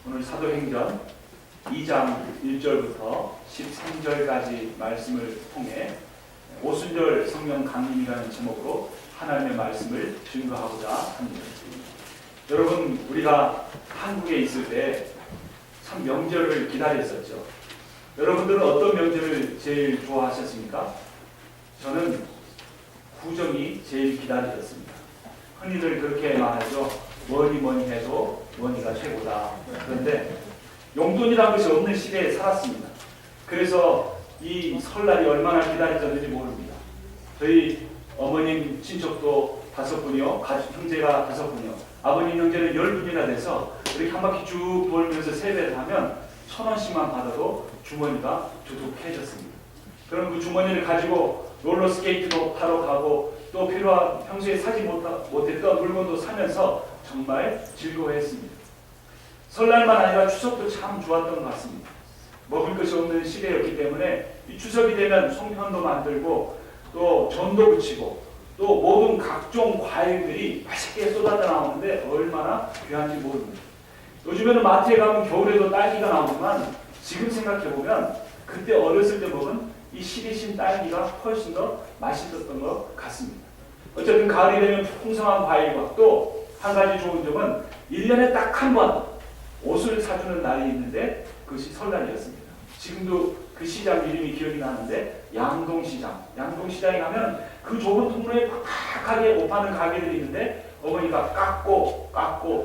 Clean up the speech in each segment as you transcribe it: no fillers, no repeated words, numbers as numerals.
오늘 사도행전 2장 1절부터 13절까지 말씀을 통해 오순절 성령 강림이라는 제목으로 하나님의 말씀을 증거하고자 합니다. 여러분, 우리가 한국에 있을 때 참 명절을 기다렸었죠. 여러분들은 어떤 명절을 제일 좋아하셨습니까? 저는 구정이 제일 기다려졌습니다. 흔히들 그렇게 말하죠. 뭐니 해도 뭐니가 최고다. 그런데 용돈이라는 것이 없는 시대에 살았습니다. 그래서 이 설날이 얼마나 기다려졌는지 모릅니다. 저희 어머님 친척도 5분이요, 가족 형제가 5분이요, 아버님 형제는 10분이나 돼서 이렇게 한 바퀴 쭉 돌면서 세배를 하면 1,000원씩만 받아도 주머니가 두둑해졌습니다. 그럼 그 주머니를 가지고 롤러스케이트도 타러 가고 또 필요한 평소에 사지 못했던 물건도 사면서 정말 즐거워했습니다. 설날만 아니라 추석도 참 좋았던 것 같습니다. 먹을 것이 없는 시대였기 때문에 이 추석이 되면 송편도 만들고 또 전도 부치고 또 모든 각종 과일들이 맛있게 쏟아져 나오는데 얼마나 귀한지 모릅니다. 요즘에는 마트에 가면 겨울에도 딸기가 나오지만 지금 생각해보면 그때 어렸을 때 먹은 이 시리신 딸기가 훨씬 더 맛있었던 것 같습니다. 어쨌든 가을이 되면 풍성한 과일과 또 한 가지 좋은 점은 1년에 딱 한 번 옷을 사주는 날이 있는데 그것이 설날이었습니다. 지금도 그 시장 이름이 기억이 나는데 양동시장. 양동시장에 가면 그 좁은 통로에 팍팍하게 옷 파는 가게들이 있는데 어머니가 깎고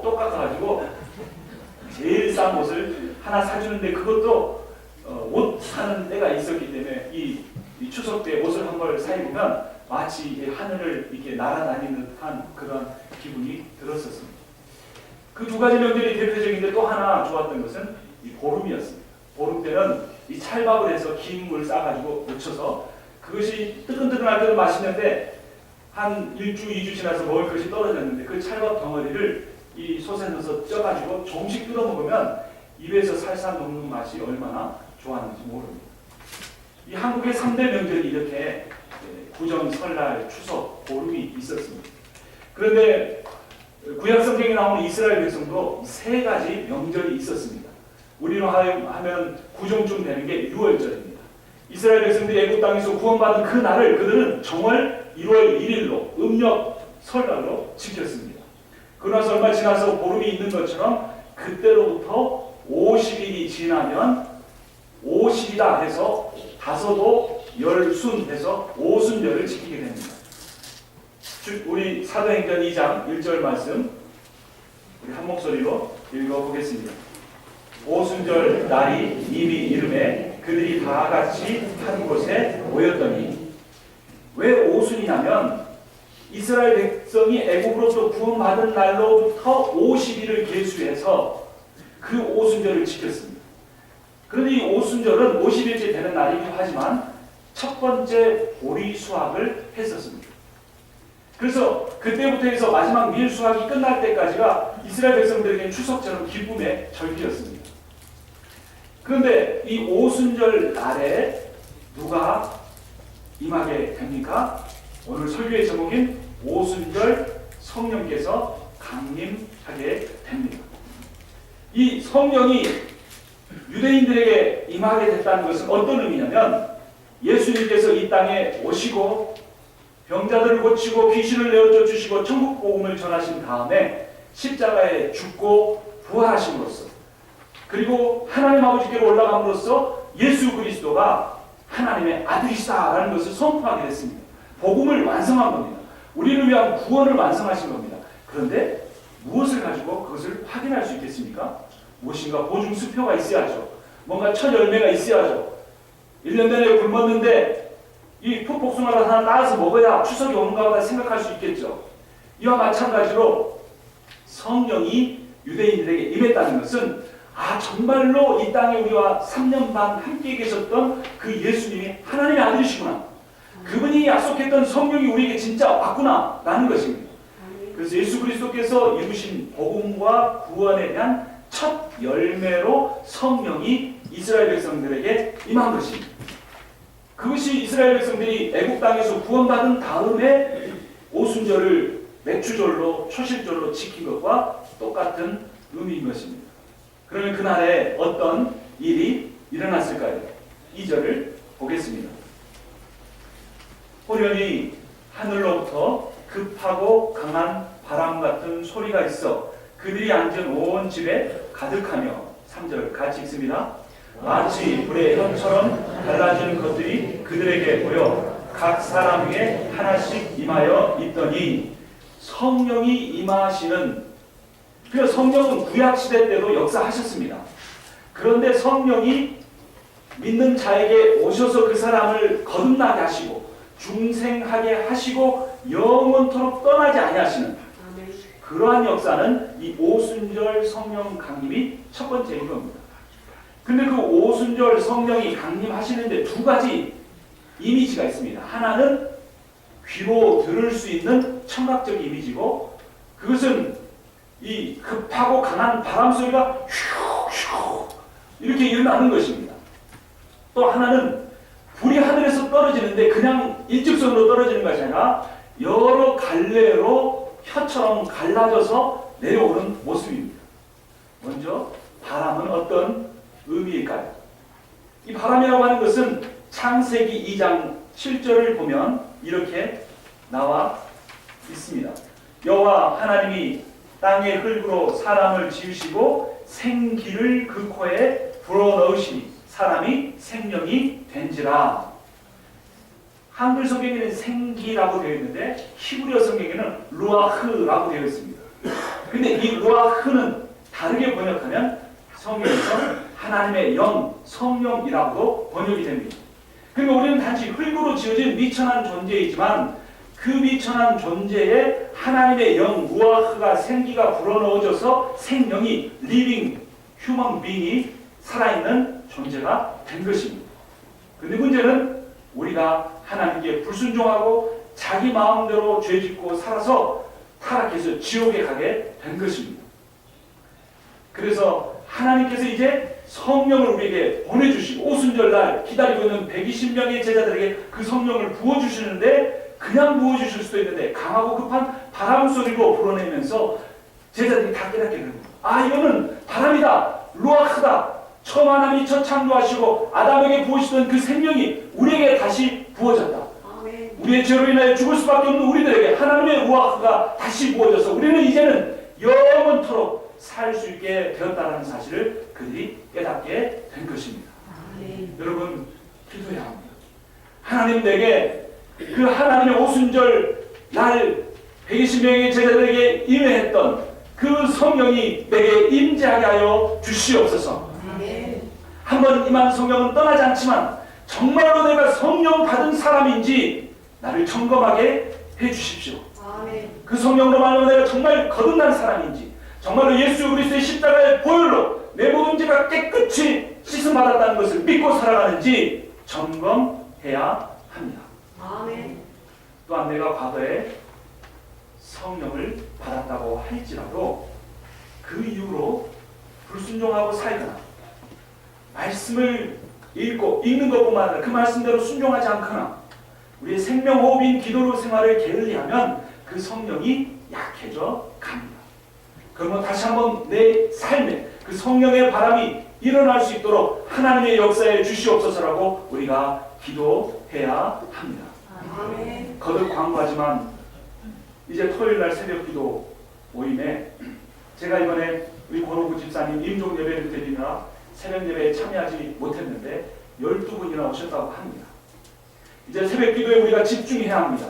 또 깎아가지고 제일 싼 옷을 하나 사주는데 그것도 옷 사는 때가 있었기 때문에 이 추석 때 옷을 한 벌 사입으면 마치 하늘을 이렇게 날아다니는 듯한 그런 기분이 들었었습니다. 그 두 가지 명절이 대표적인데 또 하나 좋았던 것은 이 보름이었습니다. 보름 때는 이 찰밥을 해서 긴 물 싸가지고 묻혀서 그것이 뜨끈뜨끈할 때도 맛있는데 한 1주, 2주 지나서 먹을 것이 떨어졌는데 그 찰밥 덩어리를 이 솥에 넣어서 쪄가지고 조금씩 뜯어 먹으면 입에서 살살 녹는 맛이 얼마나 좋았는지 모릅니다. 이 한국의 3대 명절이 이렇게 구정, 설날, 추석, 보름이 있었습니다. 그런데 구약 성경에 나오는 이스라엘 백성도 3가지 명절이 있었습니다. 우리로 하면 구정쯤 되는 게 6월절입니다. 이스라엘 백성들이 애굽 땅에서 구원받은 그 날을 그들은 정월 1월 1일로 음력 설날로 지켰습니다. 그러나서 얼마 지나서 보름이 있는 것처럼 그때로부터 50일이 지나면 50이다 해서 다섯오 열순 해서 오순절을 지키게 됩니다. 우리 사도행전 2장 1절 말씀 우리 한 목소리로 읽어보겠습니다. 오순절 날이 이미 이름에 그들이 다 같이 한 곳에 모였더니, 왜 오순이냐면 이스라엘 백성이 애굽으로부터 구원받은 날로부터 50일을 계수해서 그 오순절을 지켰습니다. 그런데 이 오순절은 50일째 되는 날이기도 하지만 첫 번째 보리 수확을 했었습니다. 그래서 그때부터 해서 마지막 밀 수확이 끝날 때까지가 이스라엘 백성들에게 추석처럼 기쁨의 절기였습니다. 그런데 이 오순절 날에 누가 임하게 됩니까? 오늘 설교의 제목인 오순절 성령께서 강림하게 됩니다. 이 성령이 유대인들에게 임하게 됐다는 것은 어떤 의미냐면 예수님께서 이 땅에 오시고 병자들을 고치고 귀신을 내어쫓으시고 천국 복음을 전하신 다음에 십자가에 죽고 부활하심으로써 그리고 하나님 아버지께로 올라감으로써 예수 그리스도가 하나님의 아들이시다라는 것을 선포하게 됐습니다. 복음을 완성한 겁니다. 우리를 위한 구원을 완성하신 겁니다. 그런데 무엇을 가지고 그것을 확인할 수 있겠습니까? 무엇인가 보증 수표가 있어야죠. 뭔가 첫 열매가 있어야죠. 1년 내내 굶었는데 이 풋복숭아를 하나 따서 먹어야 추석이 오는가 보다 생각할 수 있겠죠. 이와 마찬가지로 성령이 유대인들에게 임했다는 것은 정말로 이 땅에 우리와 3년 반 함께 계셨던 그 예수님이 하나님의 아들이시구나. 그분이 약속했던 성령이 우리에게 진짜 왔구나 라는 것입니다. 그래서 예수 그리스도께서 이루신 복음과 구원에 대한 첫 열매로 성령이 이스라엘 백성들에게 임한 것입니다. 그것이 이스라엘 백성들이 애굽 땅에서 구원받은 다음에 오순절을 맥추절로 초실절로 지킨 것과 똑같은 의미인 것입니다. 그러면 그날에 어떤 일이 일어났을까요? 2절을 보겠습니다. 호련히 하늘로부터 급하고 강한 바람 같은 소리가 있어 그들이 앉은 온 집에 가득하며 3절 같이 읽습니다. 마치 불의 혀처럼 갈라지는 것들이 그들에게 보여 각 사람 위에 하나씩 임하여 있더니 성령이 임하시는, 그 성령은 구약시대 때도 역사하셨습니다. 그런데 성령이 믿는 자에게 오셔서 그 사람을 거듭나게 하시고 중생하게 하시고 영원토록 떠나지 아니하시는 그러한 역사는 이 오순절 성령 강림이 첫 번째인 겁니다. 근데 그 오순절 성령이 강림하시는데 두 가지 이미지가 있습니다. 하나는 귀로 들을 수 있는 청각적 이미지고, 그것은 이 급하고 강한 바람 소리가 휘휘 이렇게 일어나는 것입니다. 또 하나는 불이 하늘에서 떨어지는데 그냥 일직선으로 떨어지는 것이 아니라 여러 갈래로 혀처럼 갈라져서 내려오는 모습입니다. 먼저 바람은 어떤 의미일까요? 이 바람이라고 하는 것은 창세기 2장 7절을 보면 이렇게 나와 있습니다. 여호와 하나님이 땅의 흙으로 사람을 지으시고 생기를 그 코에 불어넣으시니 사람이 생명이 된지라. 한글 성경에는 생기라고 되어 있는데 히브리어 성경에는 루아흐라고 되어 있습니다. 근데 이 루아흐는 다르게 번역하면 성경에서 하나님의 영, 성령이라고도 번역이 됩니다. 그러니까 우리는 단지 흙으로 지어진 미천한 존재이지만 그 미천한 존재에 하나님의 영, 루아흐가 생기가 불어넣어져서 생명이 living human being이 살아있는 존재가 된 것입니다. 그런데 문제는 우리가 하나님께 불순종하고 자기 마음대로 죄짓고 살아서 타락해서 지옥에 가게 된 것입니다. 그래서 하나님께서 이제 성령을 우리에게 보내주시고 오순절날 기다리고 있는 120명의 제자들에게 그 성령을 부어주시는데, 그냥 부어주실 수도 있는데 강하고 급한 바람 소리로 불어내면서 제자들이 다 깨닫게 되는 거예요. 아, 이거는 바람이다, 루아흐다. 처음 하나님이 첫 창조하시고 아담에게 부으시던 그 생명이 우리에게 다시 부어졌다. 아멘. 우리의 죄로 인하여 죽을 수밖에 없는 우리들에게 하나님의 루아흐가 다시 부어져서 우리는 이제는 영원토록 살 수 있게 되었다는 사실을 그들이 깨닫게 된 것입니다. 아멘. 여러분, 기도해야 합니다. 하나님, 내게 그 하나님의 오순절 날 120명의 제자들에게 임했던 그 성령이 내게 임재하게 하여 주시옵소서. 한번 임한 성령은 떠나지 않지만 정말로 내가 성령 받은 사람인지 나를 점검하게 해주십시오. 그 성령으로 말하면 내가 정말 거듭난 사람인지, 정말로 예수 그리스도의 십자가의 보혈로 내 모든 죄가 깨끗이 씻음받았다는 것을 믿고 살아가는지 점검해야 합니다. 아멘. 또한 내가 과거에 성령을 받았다고 할지라도 그 이후로 불순종하고 살거나 말씀을 읽는 것뿐만 아니라 그 말씀대로 순종하지 않거나 우리의 생명호흡인 기도로 생활을 게을리하면 그 성령이 약해져 갑니다. 그러면 다시 한번 내 삶에 그 성령의 바람이 일어날 수 있도록 하나님의 역사에 주시옵소서라고 우리가 기도해야 합니다. 아멘. 거듭 광고하지만 이제 토요일날 새벽기도 모임에 제가 이번에 우리 권호구 집사님 임종 예배를 드리느라 새벽 예배에 참여하지 못했는데 12분이나 오셨다고 합니다. 이제 새벽 기도에 우리가 집중해야 합니다.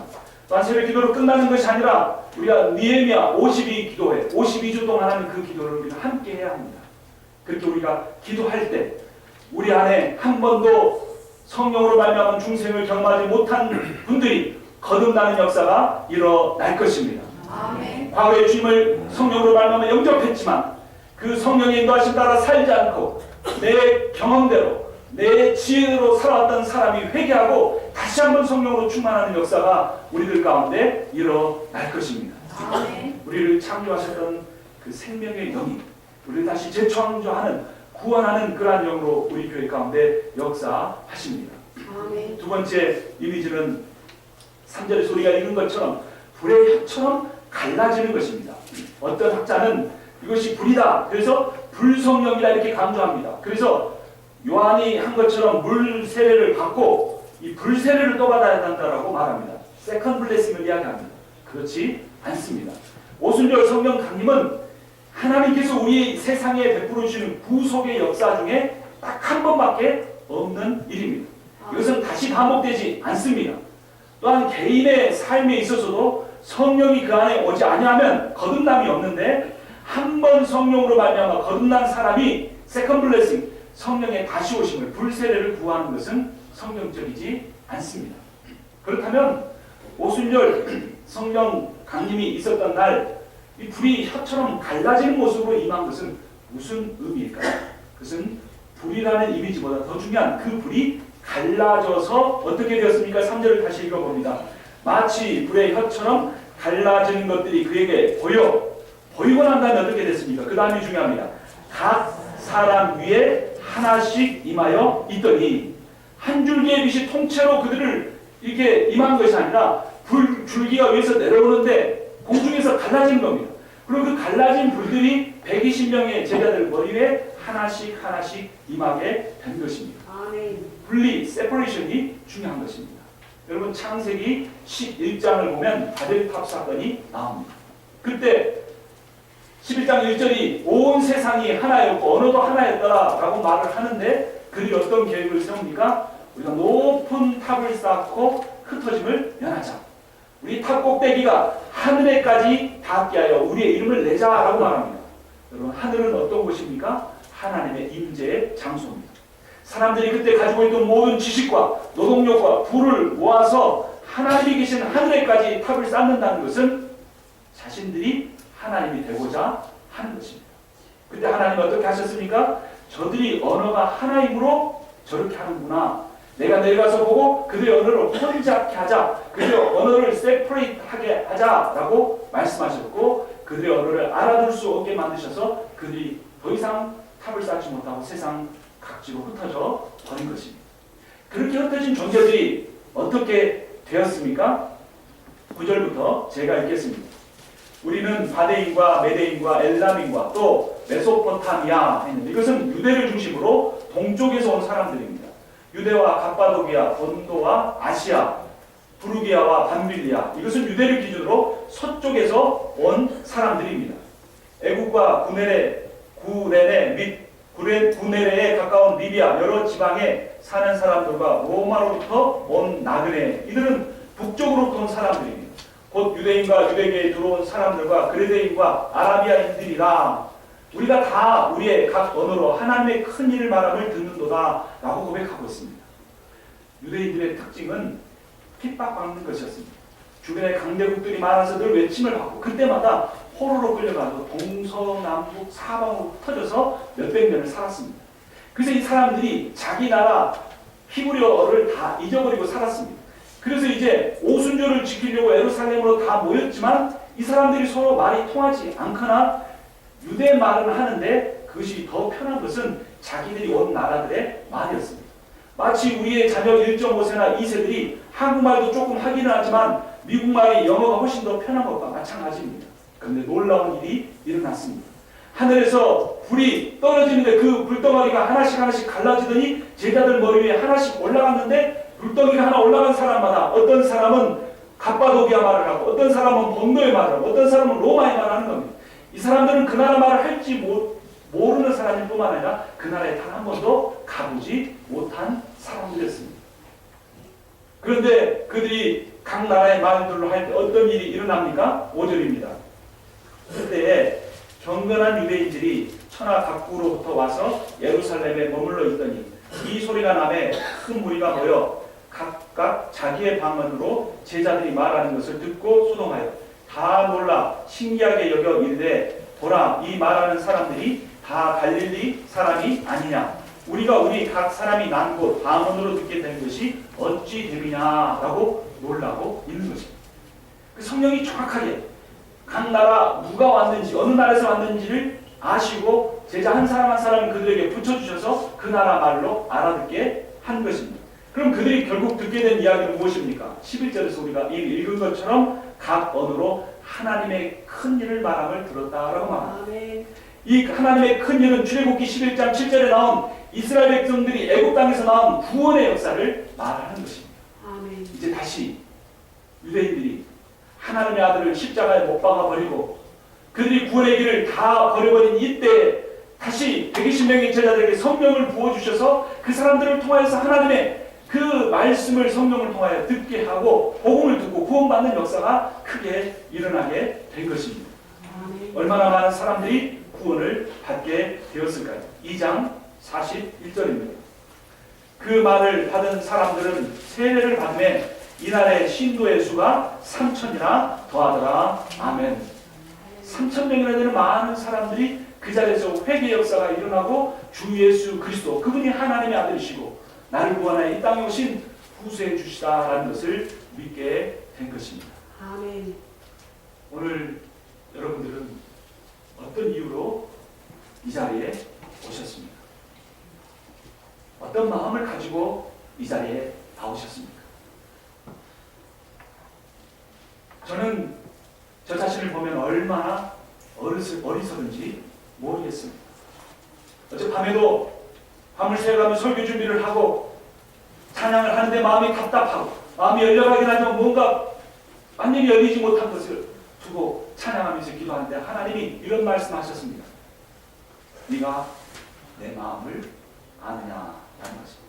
또한 새벽 기도로 끝나는 것이 아니라 우리가 느헤미야 52기도회 52주 동안 하는 그 기도를 우리가 함께 해야 합니다. 그렇게 우리가 기도할 때 우리 안에 한 번도 성령으로 말미암은 중생을 경험하지 못한 분들이 거듭나는 역사가 일어날 것입니다. 아멘. 과거의 주님을 성령으로 말미암아 영접했지만 그 성령의 인도하심 따라 살지 않고 내 경험대로 내 지혜로 살아왔던 사람이 회개하고 다시 한번 성령으로 충만하는 역사가 우리들 가운데 일어날 것입니다. 아멘. 우리를 창조하셨던 그 생명의 영이 우리를 다시 재창조하는 구원하는 그러한 영으로 우리 교회 가운데 역사하십니다. 아멘. 두 번째 이미지는 3절의 소리가 익은 것처럼 불의 혀처럼 갈라지는 것입니다. 어떤 학자는 이것이 불이다, 그래서 불성령이다 이렇게 강조합니다. 그래서 요한이 한 것처럼 물 세례를 받고 이 불 세례를 또 받아야 한다라고 말합니다. 세컨드 블레싱을 이야기합니다. 그렇지 않습니다. 오순절 성령 강림은 하나님께서 우리 세상에 베풀어 주시는 구속의 역사 중에 딱 한 번밖에 없는 일입니다. 이것은 다시 반복되지 않습니다. 또한 개인의 삶에 있어서도 성령이 그 안에 오지 아니하면 거듭남이 없는데 한 번 성령으로 말미암아 거듭난 사람이 세컨드 블레싱, 성령의 다시 오심을 불세례를 구하는 것은 성경적이지 않습니다. 그렇다면 오순절 성령 강림이 있었던 날 이 불이 혀처럼 갈라지는 모습으로 임한 것은 무슨 의미일까요? 그것은 불이라는 이미지보다 더 중요한 그 불이 갈라져서 어떻게 되었습니까? 3절을 다시 읽어봅니다. 마치 불의 혀처럼 갈라지는 것들이 그에게 보이고 난 다음에 어떻게 됐습니까? 그 다음이 중요합니다. 각 사람 위에 하나씩 임하여 있더니 한 줄기의 빛이 통째로 그들을 이렇게 임한 것이 아니라 불 줄기가 위에서 내려오는데 공중에서 갈라지는 겁니다. 그리고 그 갈라진 불들이 120명의 제자들 머리 위에 하나씩 임하게 된 것입니다. 분리, 세퍼레이션이 중요한 것입니다. 여러분 창세기 11장을 보면 바벨탑 사건이 나옵니다. 그때 11장 1절이 온 세상이 하나였고 언어도 하나였더라 라고 말을 하는데 그들이 어떤 계획을 세웁니까? 우리가 높은 탑을 쌓고 흩어짐을 면하자. 우리 탑 꼭대기가 하늘에까지 닿게 하여 우리의 이름을 내자라고 말합니다. 여러분 하늘은 어떤 곳입니까? 하나님의 임재의 장소입니다. 사람들이 그때 가지고 있던 모든 지식과 노동력과 부를 모아서 하나님이 계신 하늘에까지 탑을 쌓는다는 것은 자신들이 하나님이 되고자 하는 것입니다. 그때 하나님은 어떻게 하셨습니까? 저들이 언어가 하나이므로 저렇게 하는구나. 내가 내려가서 보고 그들의 언어를 혼잡게 하자. 그들의 언어를 세퍼레이트하게 하자라고 말씀하셨고 그들의 언어를 알아둘 수 없게 만드셔서 그들이 더 이상 탑을 쌓지 못하고 세상 각지로 흩어져 버린 것입니다. 그렇게 흩어진 존재들이 어떻게 되었습니까? 9절부터 제가 읽겠습니다. 우리는 바데인과 메데인과 엘람인과 또 메소포타미아 했는데 이것은 유대를 중심으로 동쪽에서 온 사람들입니다. 유대와 갑바도기아, 본도와 아시아, 부르기아와 밤빌리아 이것은 유대를 기준으로 서쪽에서 온 사람들입니다. 애국과 구레네 및 구네레에 가까운 리비아 여러 지방에 사는 사람들과 로마로부터 온 나그네 이들은 북쪽으로부터 온 사람들입니다. 곧 유대인과 유대계에 들어온 사람들과 그레데인과 아라비아인들이라 우리가 다 우리의 각 언어로 하나님의 큰 일을 말함을 듣는도다 라고 고백하고 있습니다. 유대인들의 특징은 핍박받는 것이었습니다. 주변에 강대국들이 많아서 늘 외침을 받고 그때마다 포로로 끌려가서 동서남북 사방으로 흩어져서 몇백 년을 살았습니다. 그래서 이 사람들이 자기 나라 히브리어를 다 잊어버리고 살았습니다. 그래서 이제 오순절을 지키려고 예루살렘으로 다 모였지만 이 사람들이 서로 말이 통하지 않거나 유대 말은 하는데 그것이 더 편한 것은 자기들이 온 나라들의 말이었습니다. 마치 우리의 자녀 1.5세나 2세들이 한국말도 조금 하기는 하지만 미국말이 영어가 훨씬 더 편한 것과 마찬가지입니다. 그런데 놀라운 일이 일어났습니다. 하늘에서 불이 떨어지는데 그 불덩어리가 하나씩 갈라지더니 제자들 머리 위에 하나씩 올라갔는데 불덩이가 하나 올라간 사람마다 어떤 사람은 갑바도기아 말을 하고 어떤 사람은 본도의 말을 하고 어떤 사람은 로마의 말을 하는 겁니다. 이 사람들은 그 나라 말을 할지 모르는 사람일 뿐만 아니라 그 나라에 단 한 번도 가보지 못한 사람들이었습니다. 그런데 그들이 각 나라의 말들로 할 때 어떤 일이 일어납니까? 5절입니다. 그때 경건한 유대인들이 천하 각국으로부터 와서 예루살렘에 머물러 있더니 이 소리가 나매 큰 무리가 모여 각각 자기의 방언으로 제자들이 말하는 것을 듣고 소동하여 다 놀라 신기하게 여겨 이르되 보라 이 말하는 사람들이 다 갈릴리 사람이 아니냐 우리가 우리 각 사람이 난 곳 방언으로 듣게 된 것이 어찌 됨이냐라고 놀라고 있는 것입니다. 성령이 정확하게 각 나라 누가 왔는지 어느 나라에서 왔는지를 아시고 제자 한 사람 한 사람 그들에게 붙여주셔서 그 나라 말로 알아듣게 한 것입니다. 그럼 그들이 결국 듣게 된 이야기는 무엇입니까? 11절에서 우리가 이미 읽은 것처럼 각 언어로 하나님의 큰 일을 말함을 들었다라고 말합니다. 이 하나님의 큰 일은 출애굽기 11장 7절에 나온 이스라엘 백성들이 애굽 땅에서 나온 구원의 역사를 말하는 것입니다. 아멘. 이제 다시 유대인들이 하나님의 아들을 십자가에 못 박아 버리고 그들이 구원의 길을 다 버려버린 이때 다시 120명의 제자들에게 성령을 부어주셔서 그 사람들을 통하여서 하나님의 그 말씀을 성령을 통하여 듣게 하고 복음을 듣고 구원받는 역사가 크게 일어나게 된 것입니다. 아멘. 얼마나 많은 사람들이 구원을 받게 되었을까요? 2장 41절입니다. 그 말을 받은 사람들은 세례를 받음에 이날의 신도의 수가 3,000이나 더하더라. 아멘. 3,000명이나 되는 많은 사람들이 그 자리에서 회개 역사가 일어나고 주 예수 그리스도 그분이 하나님의 아들이시고 나를 구원하여 이 땅에 오신 구세해 주시다라는 것을 믿게 된 것입니다. 아멘. 오늘 여러분들은 어떤 이유로 이 자리에 오셨습니까? 어떤 마음을 가지고 이 자리에 나오셨습니까? 저는 저 자신을 보면 얼마나 어리석은지 모르겠습니다. 어젯밤에도 밤을 새가며 설교 준비를 하고 찬양을 하는데 마음이 답답하고 마음이 열려가긴 하지만 뭔가 완전히 열리지 못한 것을 두고 찬양하면서 기도하는데 하나님이 이런 말씀하셨습니다. 네가 내 마음을 아느냐라는 것입니다.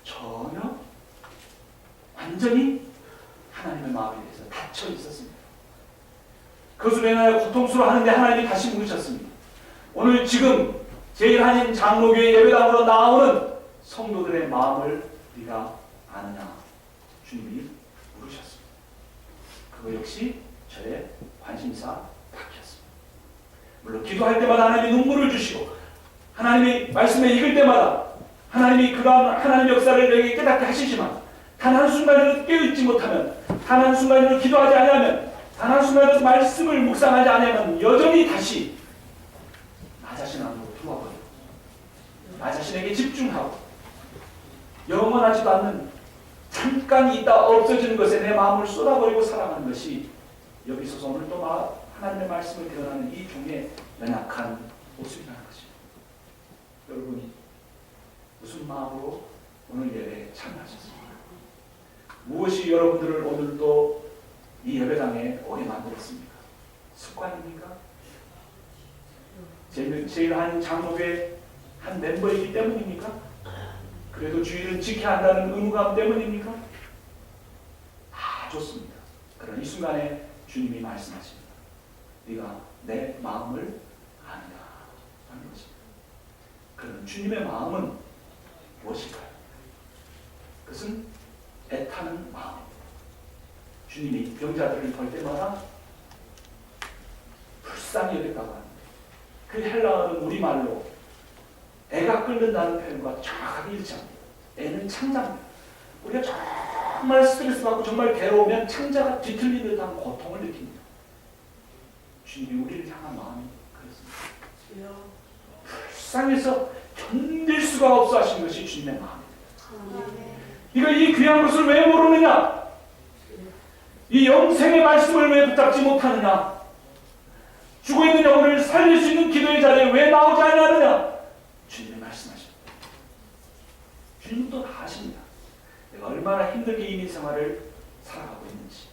전혀 완전히 하나님의 마음에 대해서 닫혀 있었습니다. 그것으로 인하여 고통스러워하는데 하나님이 다시 물으셨습니다. 오늘 지금 제1한인 장로교회 예배당으로 나오는 성도들의 마음을 네가 아느냐 주님이 물으셨습니다. 그거 역시 저의 관심사 바뀌었습니다. 물론 기도할 때마다 하나님이 눈물을 주시고 하나님의 말씀을 읽을 때마다 하나님이 그러한 하나님의 역사를 내게 깨닫게 하시지만 단 한순간이라도 깨어있지 못하면 단 한순간이라도 기도하지 않으면 단 한순간이라도 말씀을 묵상하지 않으면 여전히 다시 나 자신 안으로 들어와버려요. 나 자신에게 집중하고 영원하지도 않는 잠깐 있다 없어지는 것에 내 마음을 쏟아버리고 살아가는 것이 여기서 오늘 또 하나님의 말씀을 드러나는 이 종의 연약한 모습이라는 것입니다. 여러분이 무슨 마음으로 오늘 예배에 참여하셨습니까? 무엇이 여러분들을 오늘도 이 예배당에 오게 만들었습니까? 습관입니까? 제1한인 장로교회 한 멤버이기 때문입니까? 그래도 주의를 지켜야 한다는 의무감 때문입니까? 다 좋습니다. 그러나 이 순간에 주님이 말씀하십니다. 네가 내 마음을 아느냐 하는 것입니다. 그럼 주님의 마음은 무엇일까요? 그것은 애타는 마음입니다. 주님이 병자들을 볼 때마다 불쌍히 여겼다고 합니다. 그 헬라어는 우리말로 애가 끓는다는 표현과 정확하게 일치합니다. 애는 창자입니다. 우리가 정말 스트레스 받고 정말 괴로우면 창자가 뒤틀린 듯한 고통을 느낍니다. 주님이 우리를 향한 마음이 그렇습니다. 불쌍해서 견딜 수가 없어 하신 것이 주님의 마음입니다. 네가 이 귀한 것을 왜 모르느냐? 이 영생의 말씀을 왜 붙잡지 못하느냐? 죽어있는 영혼을 살릴 수 있는 기도의 자리에 왜 나오지 않느냐? 주님이 말씀하십니다. 주님도 다 아십니다. 내가 얼마나 힘들게 이민 생활을 살아가고 있는지.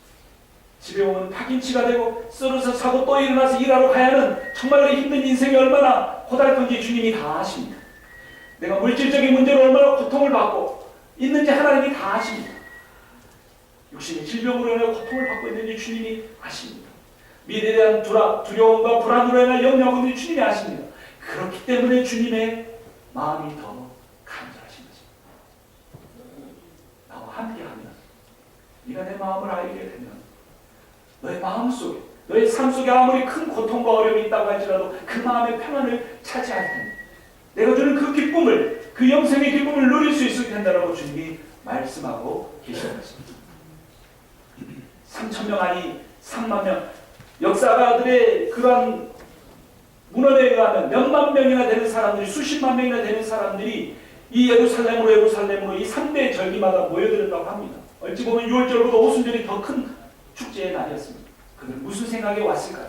집에 오면 파김치가 되고 쓰러져 사고 또 일어나서 일하러 가야 하는 정말로 힘든 인생이 얼마나 고달픈지 주님이 다 아십니다. 내가 물질적인 문제로 얼마나 고통을 받고 있는지 하나님이 다 아십니다. 육신의 질병으로 인해 고통을 받고 있는지 주님이 아십니다. 미래에 대한 두려움과 불안으로 인한 염려하고 있는지 주님이 아십니다. 그렇기 때문에 주님의 마음이 더 간절하신 것입니다. 나와 함께하면 네가 내 마음을 알게 되면 너의 마음 속에 너의 삶 속에 아무리 큰 고통과 어려움이 있다고 할지라도 그 마음의 평안을 차지할 텐데 내가 주는 그 기쁨을 그 영생의 기쁨을 누릴 수 있게 된다고 주님이 말씀하고 계시는 것입니다. 3,000명 아니 3만 명 역사가들의 그러한 문헌에 의하면 몇만 명이나 되는 사람들이 수십만 명이나 되는 사람들이 이 예루살렘으로 이 3대 절기마다 모여들었다고 합니다. 어찌 보면 6월절보다 오순절이 더 큰 축제의 날이었습니다. 그들 무슨 생각이 왔을까요?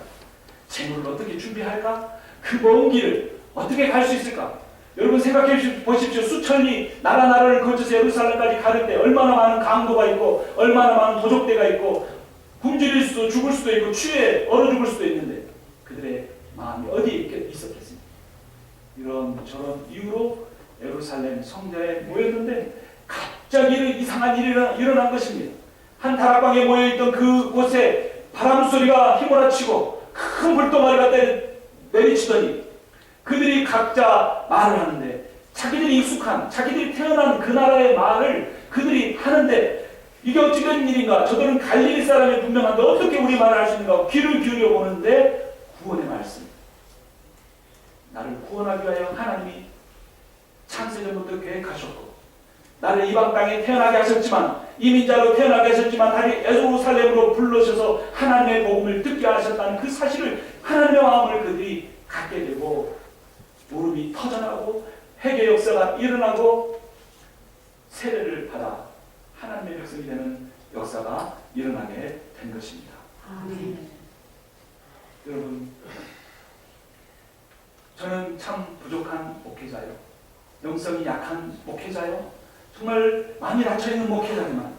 재물을 어떻게 준비할까? 그 먼 길을 어떻게 갈 수 있을까? 여러분 생각해 보십시오. 수천리 나라를 거쳐서 예루살렘까지 가는 때 얼마나 많은 강도가 있고 얼마나 많은 도적대가 있고 굶주릴 수도 죽을 수도 있고 추위에 얼어 죽을 수도 있는데 그들의 마음이 어디에 있었겠습니까? 이런 저런 이유로 예루살렘 성전에 모였는데 갑자기 이상한 일이 일어난 것입니다. 한 다락방에 모여있던 그곳에 바람 소리가 휘몰아치고 큰 불덩어리가 내리치더니 그들이 각자 말을 하는데 자기들이 익숙한 자기들이 태어난 그 나라의 말을 그들이 하는데 이게 어찌 된 일인가? 저들은 갈릴리 사람이 분명한데 어떻게 우리 말을 할 수 있는가? 귀를 기울여 보는데 구원의 말씀, 나를 구원하기 위하여 하나님이 창세전부터 계획하셨고 나를 이방 땅에 태어나게 하셨지만 이민자로 태어나게 하셨지만 다시 예루살렘으로 불러셔서 하나님의 복음을 듣게 하셨다는 그 사실을 하나님의 마음을 그들이 갖게 되고 무릎이 터져나고 회개 역사가 일어나고 세례를 받아 하나님의 백성이 되는 역사가 일어나게 된 것입니다. 아멘. 여러분, 저는 참 부족한 목회자요, 영성이 약한 목회자요, 정말 많이 닫혀있는 목회자지만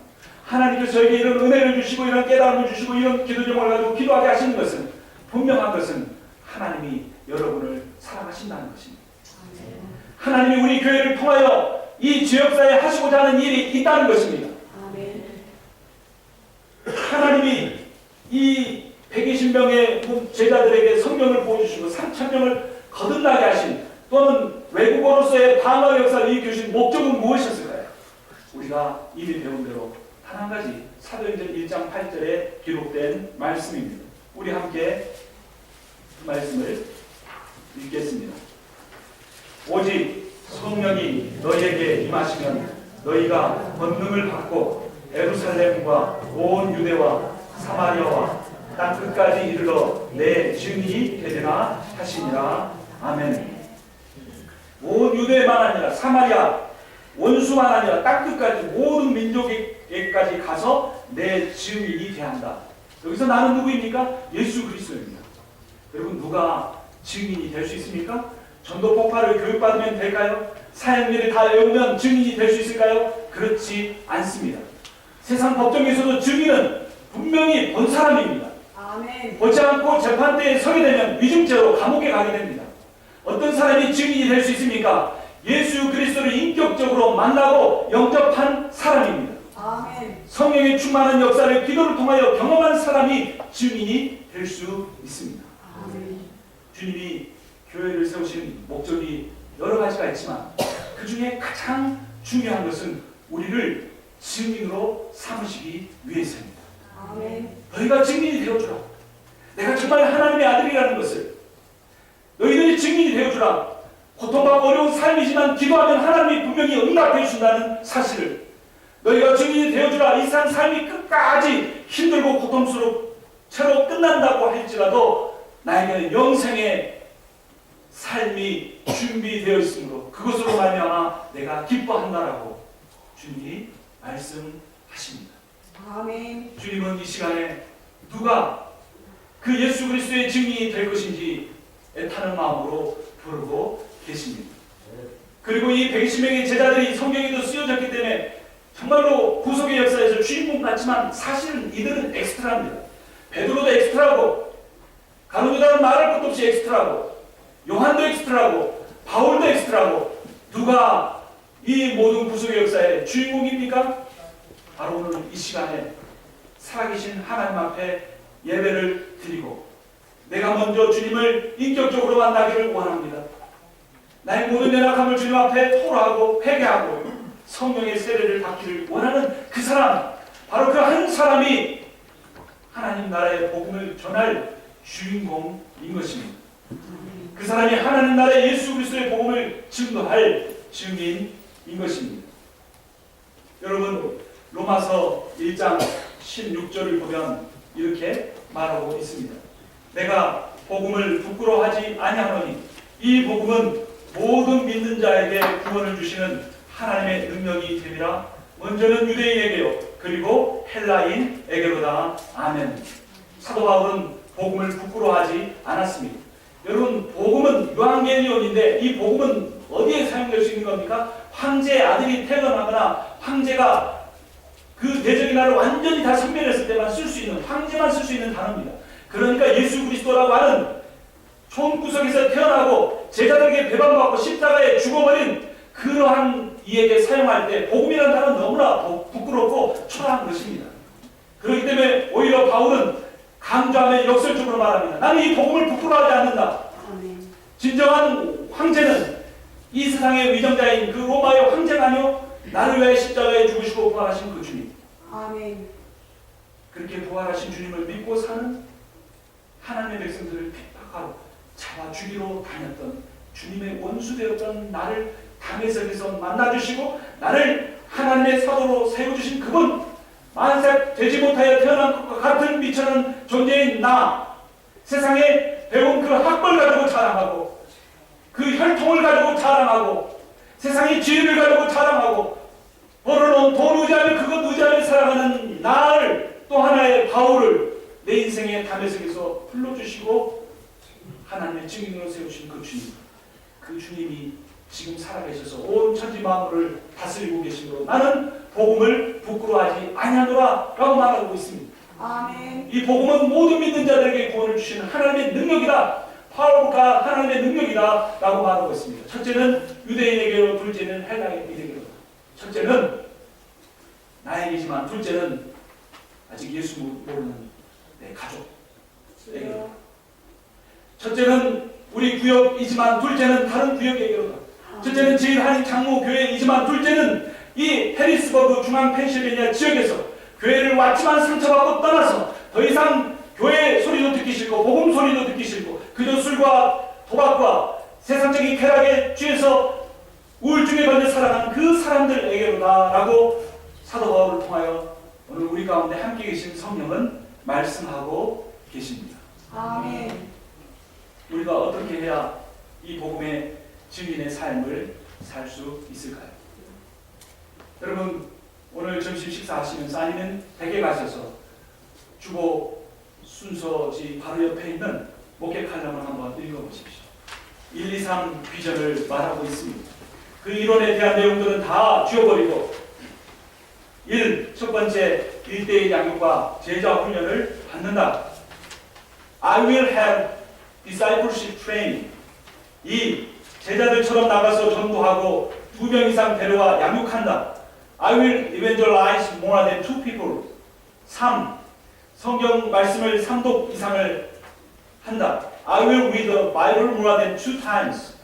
하나님께서 저에게 이런 은혜를 주시고 이런 깨달음을 주시고 이런 기도 제목을 가지고 기도하게 하시는 것은 분명한 것은 하나님이 여러분을 사랑하신다는 것입니다. 하나님이 우리 교회를 통하여 이 지역사회에 하시고자 하는 일이 있다는 것입니다. 하나님이 이 120명의 제자들에게 성경을 보여주시고 3,000명을 거듭나게 하신 또는 외국어로서의 방어 역사를 일으키신 목적은 무엇이었을까요? 우리가 이미 배운 대로 단 한 가지 사도행전 1장 8절에 기록된 말씀입니다. 우리 함께 그 말씀을 읽겠습니다. 오직 성령이 너희에게 임하시면 너희가 권능을 받고 예루살렘과 온 유대와 사마리아와 땅 끝까지 이르러 내 증인이 되리라 하시니라. 아멘. 온 유대만 아니라 사마리아 원수만 아니라 땅 끝까지 모든 민족에까지 가서 내 증인이 돼야 한다. 여기서 나는 누구입니까? 예수 그리스도입니다. 여러분, 누가 증인이 될 수 있습니까? 전도 폭발을 교육받으면 될까요? 사역일을 다 외우면 증인이 될 수 있을까요? 그렇지 않습니다. 세상 법정에서도 증인은 분명히 본 사람입니다. 아멘. 보지 않고 재판대에 서게 되면 위증죄로 감옥에 가게 됩니다. 어떤 사람이 증인이 될 수 있습니까? 예수 그리스도를 인격적으로 만나고 영접한 사람입니다. 아멘. 성령의 충만한 역사를 기도를 통하여 경험한 사람이 증인이 될 수 있습니다. 아멘. 주님이 교회를 세우신 목적이 여러 가지가 있지만 그 중에 가장 중요한 것은 우리를 증인으로 삼으시기 위해서입니다. 아멘. 너희가 증인이 되어주라. 내가 정말 하나님의 아들이라는 것을 너희들이 증인이 되어주라. 고통받고 어려운 삶이지만 기도하면 하나님이 분명히 응답해 주신다는 사실을 너희가 증인이 되어주라. 이 세상 삶이 끝까지 힘들고 고통스럽고 채로 끝난다고 할지라도 나에게는 영생의 삶이 준비되어 있으므로 그것으로 말미암아 내가 기뻐한다라고 주님이 말씀하십니다. 아멘. 주님은 이 시간에 누가 그 예수 그리스도의 증인이 될 것인지 애타는 마음으로 부르고 계십니다. 그리고 이 120명의 제자들이 성경에도 쓰여졌기 때문에 정말로 구속의 역사에서 주인공 같지만 사실은 이들은 엑스트라입니다. 베드로도 엑스트라고, 가룟유다는 말할 것도 없이 엑스트라고, 요한도 엑스트라고, 바울도 엑스트라고. 누가 이 모든 구속의 역사의 주인공입니까? 바로 오늘 이 시간에 살아계신 하나님 앞에 예배를 드리고 내가 먼저 주님을 인격적으로 만나기를 원합니다. 나의 모든 연약함을 주님 앞에 토로하고 회개하고 성령의 세례를 받기를 원하는 그 사람, 바로 그 한 사람이 하나님 나라의 복음을 전할 주인공인 것입니다. 그 사람이 하나님 나라의 예수 그리스도의 복음을 증거할 증인인 것입니다. 여러분, 로마서 1장 16절을 보면 이렇게 말하고 있습니다. 내가 복음을 부끄러워하지 아니하노니 이 복음은 모든 믿는 자에게 구원을 주시는 하나님의 능력이 됨이라. 먼저는 유대인에게요 그리고 헬라인에게로다. 아멘. 사도 바울은 복음을 부끄러워하지 않았습니다. 여러분, 복음은 유앙겔리온인데 이 복음은 어디에 사용될 수 있는 겁니까? 황제의 아들이 태어나거나 황제가 그 대적의 나라를 완전히 다 섬멸했을 때만 쓸 수 있는, 황제만 쓸 수 있는 단어입니다. 그러니까 예수 그리스도라고 하는 총구석에서 태어나고 제자들에게 배반받고 십자가에 죽어버린 그러한 이에게 사용할 때 복음이라는 단어는 너무나 부끄럽고 초라한 것입니다. 그렇기 때문에 오히려 바울은 강조하며 역설적으로 말합니다. 나는 이 복음을 부끄러워하지 않는다. 아멘. 진정한 황제는 이 세상의 위정자인 그 로마의 황제가 아니요 나를 위해 십자가에 죽으시고 부활하신 그 주님. 아멘. 그렇게 부활하신 주님을 믿고 사는 하나님의 백성들을 핍박하고 잡아 죽이러 다녔던 주님의 원수되었던 나를 담에색에서 만나주시고 나를 하나님의 사도로 세워주신 그분, 만세 되지 못하여 태어난 것과 같은 미천한 존재인 나, 세상에 배운 그 학벌 가지고 자랑하고 그 혈통을 가지고 자랑하고 세상의 지혜를 가지고 자랑하고 벌어놓은 돈 의지하며 그것 의지하며 살아가는 나를, 또 하나의 바울을 내 인생의 담에색에서 불러주시고 하나님의 증인으로 세우신 그 주님, 그 주님이 지금 살아계셔서 온 천지 만물을 다스리고 계시므로 나는 복음을 부끄러워하지 아니하노라 라고 말하고 있습니다. 아멘. 이 복음은 모든 믿는 자들에게 구원을 주시는 하나님의 능력이다. 파워가 하나님의 능력이다 라고 말하고 있습니다. 첫째는 유대인에게로, 둘째는 헬라인에게로. 첫째는 나에게지만 둘째는 아직 예수 모르는 내 가족에게로. 첫째는 우리 구역이지만 둘째는 다른 구역에게로. 첫째는 제일 한 장로 교회이지만 둘째는 이 해리스버그 중앙 펜실베니아 지역에서 교회를 왔지만 상처받고 떠나서 더 이상 교회 소리도 듣기 싫고 복음 소리도 듣기 싫고 그저 술과 도박과 세상적인 쾌락에 취해서 우울증에 걸려 살아가는 그 사람들에게로다라고 사도 바울을 통하여 오늘 우리 가운데 함께 계신 성령은 말씀하고 계십니다. 아멘. 우리가 어떻게 해야 이 복음의 증인의 삶을 살 수 있을까요? 여러분, 오늘 점심 식사하시면서 아니면 댁에 가셔서 주보 순서지 바로 옆에 있는 목회 칼럼을 한번 읽어보십시오. 1, 2, 3 비전을 말하고 있습니다. 그 이론에 대한 내용들은 다 지워버리고 1. 첫 번째 1대1 양육과 제자 훈련을 받는다. I will have discipleship training. 2. 제자들처럼 나가서 전도하고 2명 이상 데려와 양육한다. I will evangelize more than 2 people. 3. 성경 말씀을 3독 이상을 한다. I will read the Bible more than 2 times.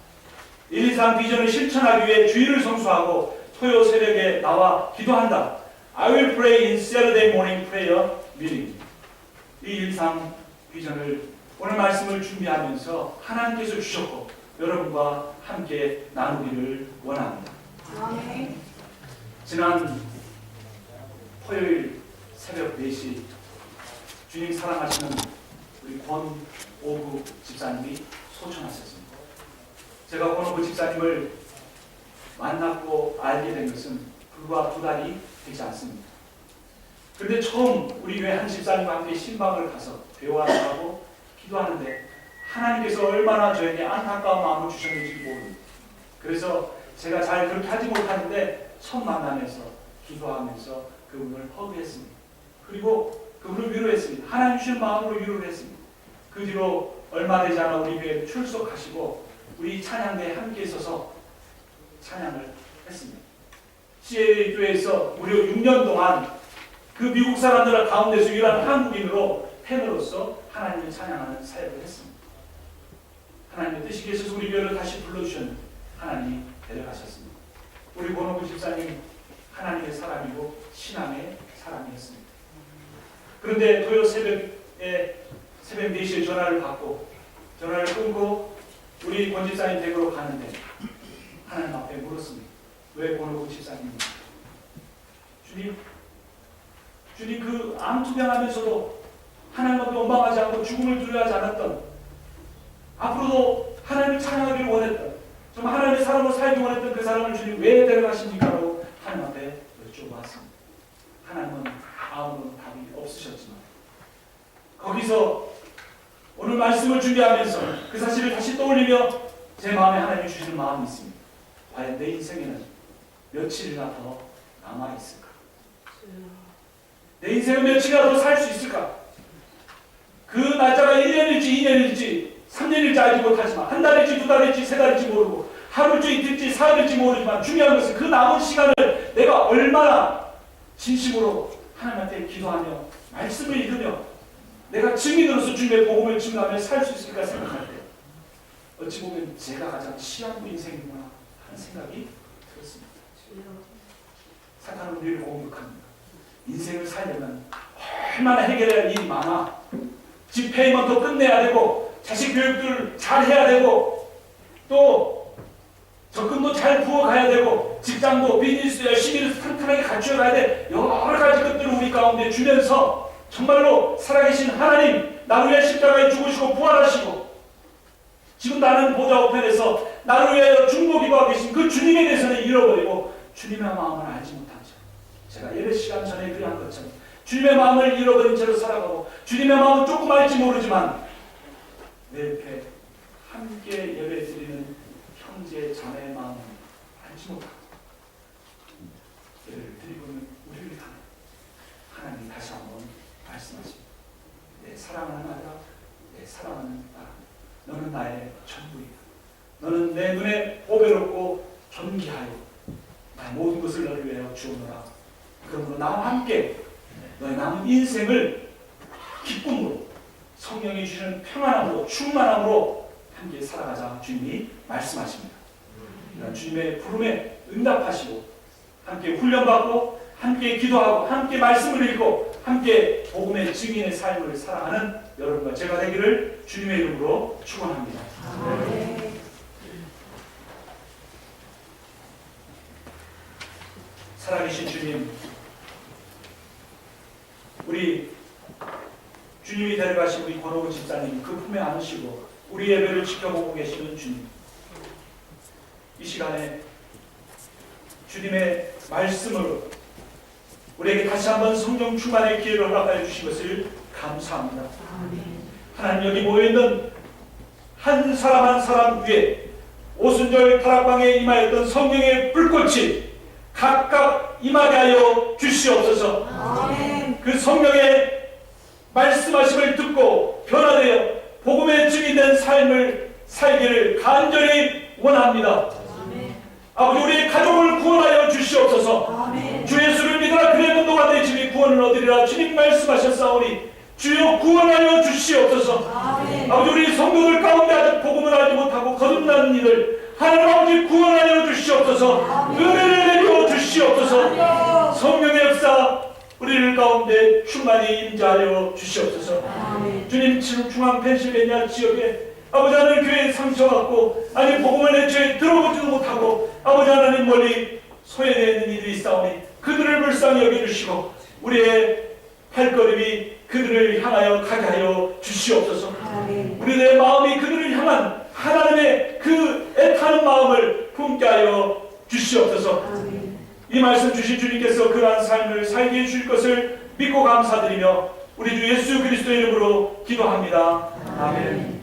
1, 2, 3 비전을 실천하기 위해 주일을 성수하고 토요 새벽에 나와 기도한다. I will pray in Saturday morning prayer meeting. 이 1, 2, 3 비전을 오늘 말씀을 준비하면서 하나님께서 주셨고 여러분과 함께 나누기를 원합니다. 아멘. 지난 토요일 새벽 4시 주님 사랑하시는 우리 권오구 집사님이 소천하셨습니다. 제가 권오구 집사님을 만났고 알게 된 것은 불과 2달이 되지 않습니다. 그런데 처음 우리 교회 한 집사님과 함께 신방을 가서 대화를 하고 기도하는데 하나님께서 얼마나 저에게 안타까운 마음을 주셨는지 모릅니다. 그래서 제가 잘 그렇게 하지 못하는데 첫 만남에서 기도하면서 그분을 허그했습니다. 그리고 그분을 위로했습니다. 하나님 주신 마음으로 위로를 했습니다. 그 뒤로 얼마 되지 않아 우리 교회에 출석하시고 우리 찬양대에 함께 있어서 찬양을 했습니다. CLA 교회에서 무려 6년 동안 그 미국 사람들 가운데서 유일한 한국인으로 팬으로서 하나님을 찬양하는 사역을 했습니다. 하나님의 뜻이 계셔서 우리 교회를 다시 불러주셨는데 하나님이 데려가셨습니다. 우리 권호구 집사님 하나님의 사람이고 신앙의 사람이었습니다. 그런데 토요 새벽에 새벽 4시에 전화를 받고 전화를 끊고 우리 권 집사님 댁으로 가는데 하나님 앞에 물었습니다. 왜 권호구 집사님입니까? 주님 그 암투병하면서도 하나님 앞에 원망하지 않고 죽음을 두려워하지 않았던 앞으로도 하나님을 찬양하기를 원했던 정말 하나님의 사람으로 살기 원했던 그 사람을 주님 왜 데려가십니까? 라고 하나님 앞에 여쭤봤습니다. 하나님은 아무런 답이 없으셨지만 거기서 오늘 말씀을 준비하면서 그 사실을 다시 떠올리며 제 마음에 하나님이 주시는 마음이 있습니다. 과연 내 인생에는 며칠이나 더 남아있을까? 내 인생은 며칠이나 더 살 수 있을까? 그 날짜가 1년일지 2년일지 3년일지 알지 못하지만 한 달일지 두 달일지 세 달일지 모르고 하루일지 이틀일지 사흘일지 모르지만 중요한 것은 그 남은 시간을 내가 얼마나 진심으로 하나님한테 기도하며 말씀을 읽으며 내가 증인으로서 주님의 복음을 증거하며 살 수 있을까 생각할 때 어찌 보면 제가 가장 시한부 인생이구나 하는 생각이 들었습니다. 사탄은 우리를 공격합니다. 인생을 살려면 얼마나 해결해야 할 일이 많아. 집 페이먼트 끝내야 되고 자식 교육들 잘 해야 되고 또 적금도 잘 부어가야 되고 직장도 비즈니스 열심히 튼튼하게 갖추어가야 돼. 여러 가지 것들을 우리 가운데 주면서 정말로 살아계신 하나님 나를 위해 십자가에 죽으시고 부활하시고 지금 나는 보좌 우편에서 나를 위하여 중보기도하고 계신 그 주님에 대해서는 잃어버리고 주님의 마음을 알지 못한 채 제가 예배 시간 전에 그리한 것처럼 주님의 마음을 잃어버린 채로 살아가고 주님의 마음은 조금 알지 모르지만 내 옆에 함께 예배 드리는 형제 자매의 마음은 알지 못하고 예배를 드리고 있는 우리를 향해 하나님이 다시 한번 말씀하십니다. 내 사랑하는 아들아, 내 사랑하는 딸아, 너는 나의 전부이다. 너는 내 눈에 보배롭고 존귀하여 나의 모든 것을 너를 위하여 주오노라. 그러므로 나와 함께 너의 남은 인생을 기쁨으로 성령이 주시는 평안함으로 충만함으로 함께 살아가자 주님이 말씀하십니다. 주님의 부름에 응답하시고 함께 훈련받고 함께 기도하고 함께 말씀을 읽고 함께 복음의 증인의 삶을 살아가는 여러분과 제가 되기를 주님의 이름으로 축원합니다. 아멘. 살아계신 주님, 우리 주님이 데려가신 우리 권호구 집사님 그 품에 안으시고 우리 예배를 지켜보고 계시는 주님, 이 시간에 주님의 말씀으로 우리에게 다시 한번 성령 충만의 기회를 허락하여 주신 것을 감사합니다. 하나님, 여기 모여있는 한 사람 한 사람 위에 오순절 타락방에 임하였던 성령의 불꽃이 각각 임하게 하여 주시옵소서. 아멘. 그 성령의 말씀하심을 듣고 변화되어 복음의 증인된 삶을 살기를 간절히 원합니다. 아버지, 우리의 가족을 구원하여 주시옵소서. 아멘. 주 예수를 믿으라 그의 건도가 되시니 구원을 얻으리라 주님 말씀하셨사오니 주여 구원하여 주시옵소서. 아멘. 아버지, 우리 성도들 가운데 아직 복음을 알지 못하고 거듭나는 이들 하나님 아버지 구원하여 주시옵소서. 아멘. 은혜를 내려 주시옵소서. 아멘. 성령의 역사 우리를 가운데 충만히 임재하여 주시옵소서. 아멘. 주님, 중앙 펜실베니아 지역에 아버지 하나님 교회에 상처받고 아니 복음을 애초에 들어보지도 못하고 아버지 하나님 멀리 소외되어 있는 이들이 있사오니 그들을 불쌍히 여겨주시고 우리의 발걸음이 그들을 향하여 가게 하여 주시옵소서. 아멘. 우리의 마음이 그들을 향한 하나님의 그 애타는 마음을 품게 하여 주시옵소서. 아멘. 이 말씀 주신 주님께서 그러한 삶을 살게 해주실 것을 믿고 감사드리며 우리 주 예수 그리스도의 이름으로 기도합니다. 아멘.